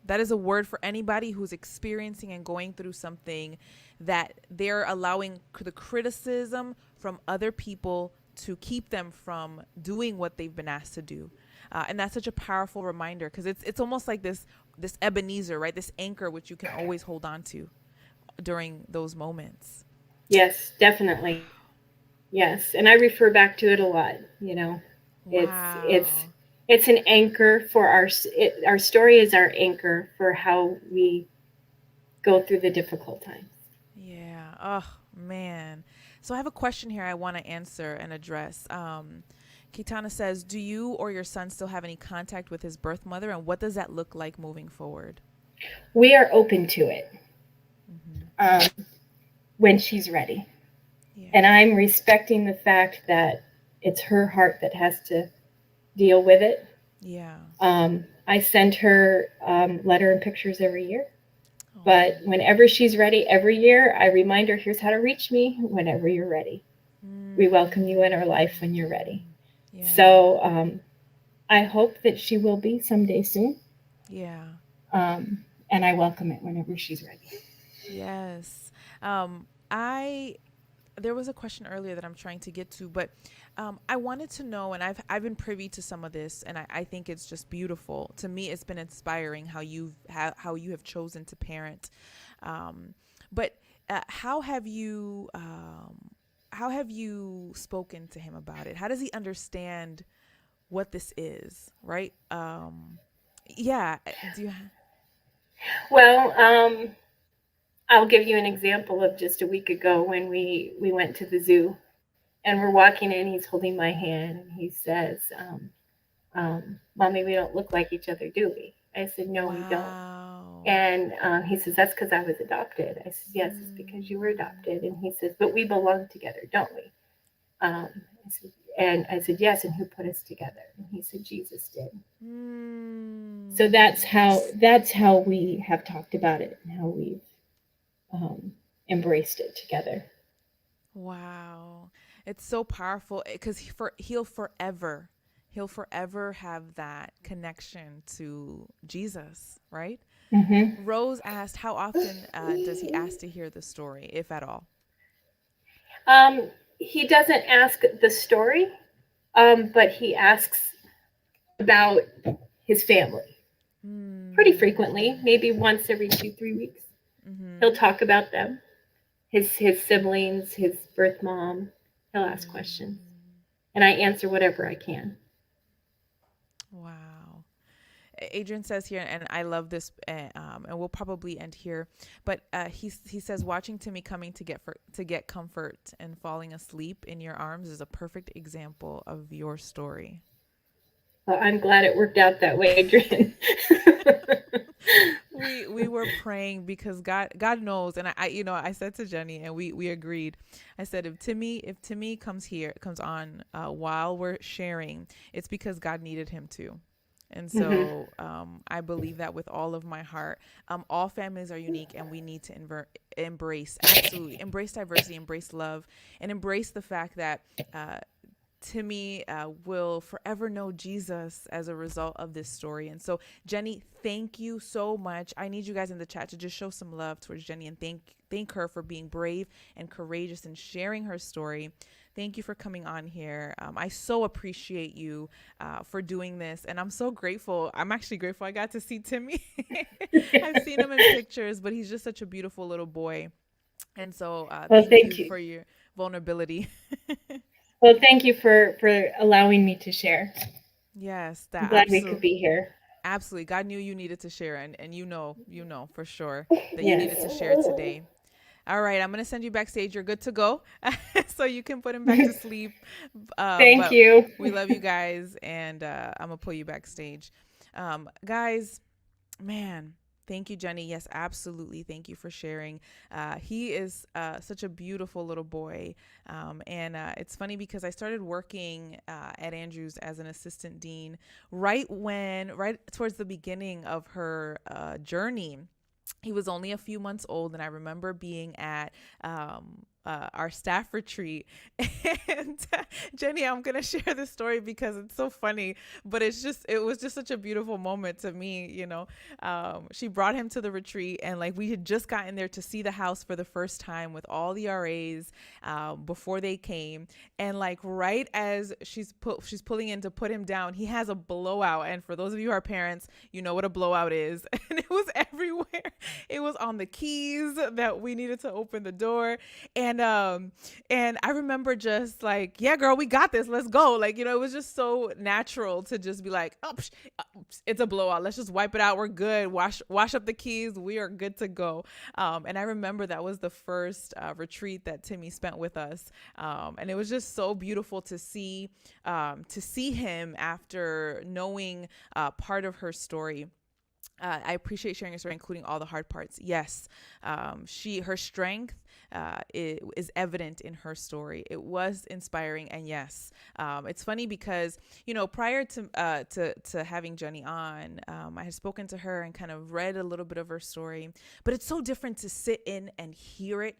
[SPEAKER 1] That is a word for anybody who's experiencing and going through something that they're allowing the criticism from other people to keep them from doing what they've been asked to do. And that's such a powerful reminder because it's almost like this Ebenezer, right? This anchor which you can always hold on to during those moments.
[SPEAKER 2] Yes, definitely. Yes, and I refer back to it a lot. It's it's
[SPEAKER 1] Wow.
[SPEAKER 2] it's an anchor for our story is our anchor for how we go through the difficult times.
[SPEAKER 1] Yeah. Oh man. So I have a question here I want to answer and address. Kitana says, "Do you or your son still have any contact with his birth mother, and what does that look like moving forward?"
[SPEAKER 2] We are open to it,
[SPEAKER 1] Mm-hmm.
[SPEAKER 2] um, when she's ready,
[SPEAKER 1] Yeah.
[SPEAKER 2] and I'm respecting the fact that it's her heart that has to deal with it.
[SPEAKER 1] Yeah.
[SPEAKER 2] I send her, letter and pictures every year.
[SPEAKER 1] Oh.
[SPEAKER 2] But whenever she's ready, every year, I remind her, here's how to reach me whenever you're ready. We welcome you in our life when you're ready.
[SPEAKER 1] Mm. Yeah.
[SPEAKER 2] So, I hope that she will be someday soon.
[SPEAKER 1] Yeah.
[SPEAKER 2] And I welcome it whenever she's ready.
[SPEAKER 1] Yes. I there was a question earlier that I'm trying to get to, but I wanted to know, and I've been privy to some of this, and I think it's just beautiful. To me, it's been inspiring how you have chosen to parent. But how have you spoken to him about it? How does he understand what this is? Right? Yeah. Do you?
[SPEAKER 2] Well, I'll give you an example of just a week ago when we went to the zoo, and we're walking in. He's holding my hand, and he says, "Mommy, we don't look like each other, do we?" I said, "No, we don't."
[SPEAKER 1] Wow.
[SPEAKER 2] And, he says, "That's because I was adopted." I said, "Yes, it's because you were
[SPEAKER 1] Mm,
[SPEAKER 2] adopted." And he says, "But we belong together, don't we?" And I said, "Yes." And who put us together? And he said, "Jesus did." So
[SPEAKER 1] mm.
[SPEAKER 2] that's how we have talked about it and how we've, um, embraced it together.
[SPEAKER 1] Wow. It's so powerful because he'll forever have that connection to Jesus, right?
[SPEAKER 2] Hmm.
[SPEAKER 1] Rose asked, how often does he ask to hear the story, if at all?
[SPEAKER 2] He doesn't ask the story, but he asks about his family pretty
[SPEAKER 1] Mm.
[SPEAKER 2] frequently, maybe once every 2, 3 weeks.
[SPEAKER 1] Mm-hmm.
[SPEAKER 2] He'll talk about them, his siblings, his birth mom. He'll ask
[SPEAKER 1] Mm.
[SPEAKER 2] questions, and I answer whatever I can.
[SPEAKER 1] Wow. Adrian says here, and I love this, and we'll probably end here. But he says, watching Timmy coming to get comfort and falling asleep in your arms is a perfect example of your story.
[SPEAKER 2] Well, I'm glad it worked out that way, Adrian.
[SPEAKER 1] We were praying because God knows, and I said to Jenny, and we agreed. I said, if Timmy comes on while we're sharing, it's because God needed him to. And
[SPEAKER 2] Mhm.
[SPEAKER 1] so I believe that with all of my heart. All families are unique, and we need to absolutely embrace diversity, embrace love, and embrace the fact that Timmy will forever know Jesus as a result of this story. And so, Jenny, thank you so much. I need you guys in the chat to just show some love towards Jenny and thank her for being brave and courageous and sharing her story. Thank you for coming on here. I so appreciate you for doing this, and I'm so grateful. I'm actually grateful I got to see Timmy. I've seen him in pictures, but he's just such a beautiful little boy. And so,
[SPEAKER 2] Well,
[SPEAKER 1] thank
[SPEAKER 2] thank
[SPEAKER 1] you
[SPEAKER 2] you.
[SPEAKER 1] for your vulnerability.
[SPEAKER 2] Well, thank you for allowing me to share.
[SPEAKER 1] Yes,
[SPEAKER 2] I'm
[SPEAKER 1] that
[SPEAKER 2] glad we could
[SPEAKER 1] absolutely.
[SPEAKER 2] be here.
[SPEAKER 1] Absolutely. God knew you needed to share, and you know for sure that you needed
[SPEAKER 2] Yes.
[SPEAKER 1] to share today. All right, I'm going to send you backstage. You're good to go. So you can put him back to sleep.
[SPEAKER 2] Thank
[SPEAKER 1] But
[SPEAKER 2] you.
[SPEAKER 1] we love you guys, and I'm going to pull you backstage. Guys, man, thank you, Jenny. Yes, absolutely. Thank you for sharing. He is such a beautiful little boy. And it's funny because I started working at Andrews as an assistant dean right towards the beginning of her journey. He was only a few months old, and I remember being at our staff retreat. And Jenny, I'm gonna share this story because it's so funny, but it was just such a beautiful moment to me. She brought him to the retreat, and like we had just gotten there to see the house for the first time with all the RAs before they came, and like right as she's pulling in to put him down, he has a blowout. And for those of you who are parents, you know what a blowout is, and it was everywhere. It was on the keys that we needed to open the door. And I remember just like, yeah, girl, we got this. Let's go. Like, it was just so natural to just be like, oh, it's a blowout. Let's just wipe it out. We're good. Wash up the keys. We are good to go. And I remember that was the first retreat that Timmy spent with us. And it was just so beautiful to see him after knowing part of her story. I appreciate sharing your story, including all the hard parts. Yes, her strength is evident in her story. It was inspiring, and yes, it's funny because prior to having Jenny on, I had spoken to her and kind of read a little bit of her story, but it's so different to sit in and hear it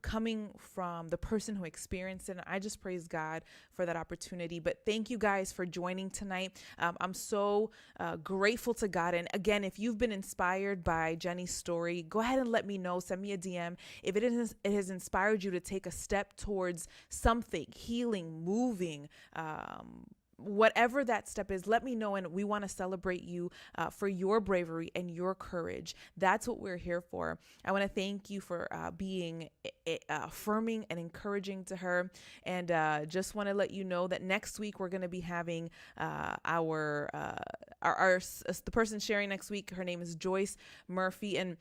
[SPEAKER 1] coming from the person who experienced it. And I just praise God for that opportunity. But thank you guys for joining tonight. I'm so grateful to God. And again, if you've been inspired by Jenny's story, go ahead and let me know. Send me a DM. If it has inspired you to take a step towards something, healing, moving, whatever that step is, let me know. And we want to celebrate you for your bravery and your courage. That's what we're here for. I want to thank you for being affirming and encouraging to her. And just want to let you know that next week we're going to be having the person sharing next week. Her name is Joyce Murphy. And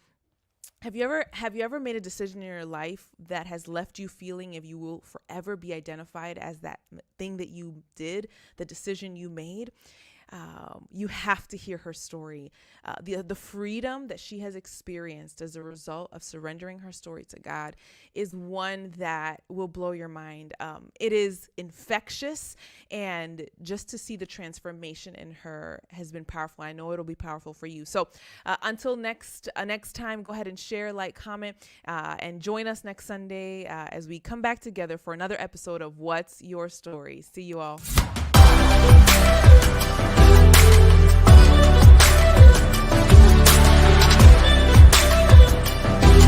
[SPEAKER 1] have you ever made a decision in your life that has left you feeling if you will forever be identified as that thing that you did, the decision you made? You have to hear her story. The freedom that she has experienced as a result of surrendering her story to God is one that will blow your mind. It is infectious, and just to see the transformation in her has been powerful. I know it'll be powerful for you. So until next time, go ahead and share, like, comment, and join us next Sunday as we come back together for another episode of What's Your Story. See you all.